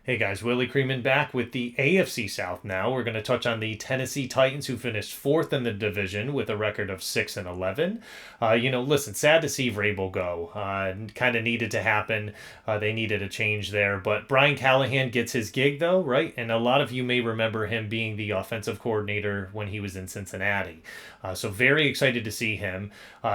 Hey guys, Willie Creeman back with the AFC South now. We're going to touch on the Tennessee Titans, who finished fourth in the division with a record of 6-11. Listen, sad to see Vrabel go. Kind of needed to happen. They needed a change there. But Brian Callahan gets his gig, though, right? And a lot of you may remember him being the offensive coordinator when he was in Cincinnati. So very excited to see him.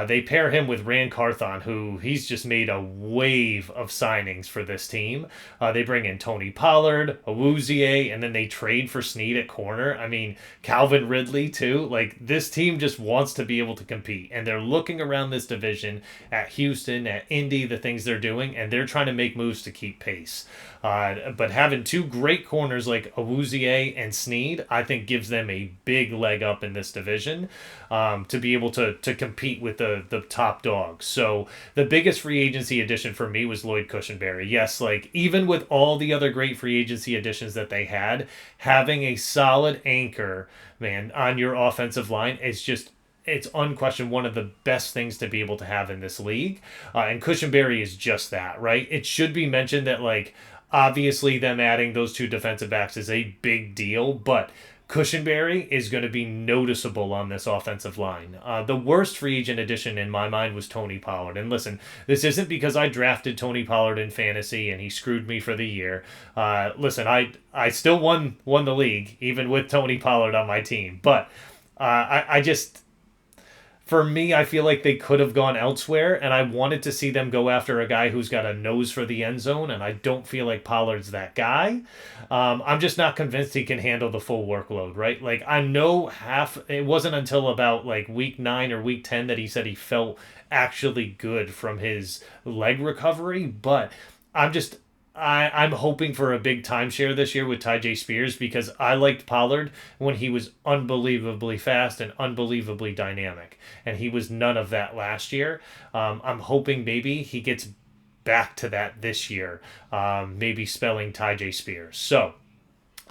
They pair him with Rand Carthon, who he's just made a wave of signings for this team. They bring in Tony Pollard, Awuzie, and then they trade for Snead at corner. I mean, Calvin Ridley, too. Like, this team just wants to be able to compete. And they're looking around this division at Houston, at Indy, the things they're doing, and they're trying to make moves to keep pace. But having two great corners like Awuzie and Snead, I think gives them a big leg up in this division to be able to compete with the top dogs. So the biggest free agency addition for me was Lloyd Cushenberry. Yes, like even with all the other great free agency additions that they had, having a solid anchor, man, on your offensive line is just it's unquestioned one of the best things to be able to have in this league. And Cushenberry is just that, right? It should be mentioned that, like, obviously them adding those two defensive backs is a big deal, but Cushenberry is going to be noticeable on this offensive line. The worst free agent addition in my mind was Tony Pollard. And listen, this isn't because I drafted Tony Pollard in fantasy and he screwed me for the year. Listen, I still won the league even with Tony Pollard on my team. But I just for me, I feel like they could have gone elsewhere, and I wanted to see them go after a guy who's got a nose for the end zone, and I don't feel like Pollard's that guy. I'm just not convinced he can handle the full workload, right? Like, I know it wasn't until about like week 9 or week 10 that he said he felt actually good from his leg recovery, but I'm hoping for a big timeshare this year with Tyjae Spears because I liked Pollard when he was unbelievably fast and unbelievably dynamic. And he was none of that last year. I'm hoping maybe he gets back to that this year, maybe spelling Tyjae Spears. So,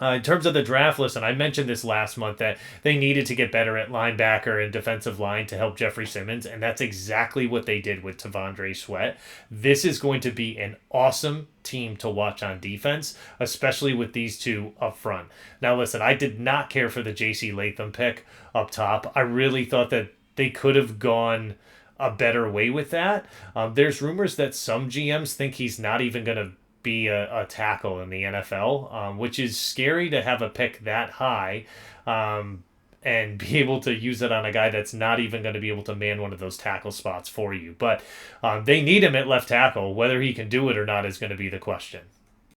in terms of the draft, listen, I mentioned this last month that they needed to get better at linebacker and defensive line to help Jeffrey Simmons, and that's exactly what they did with Tavondre Sweat. This is going to be an awesome team to watch on defense, especially with these two up front. Now, listen, I did not care for the J.C. Latham pick up top. I really thought that they could have gone a better way with that. There's rumors that some GMs think he's not even going to be a tackle in the NFL, which is scary to have a pick that high and be able to use it on a guy that's not even going to be able to man one of those tackle spots for you. But they need him at left tackle. Whether he can do it or not is going to be the question.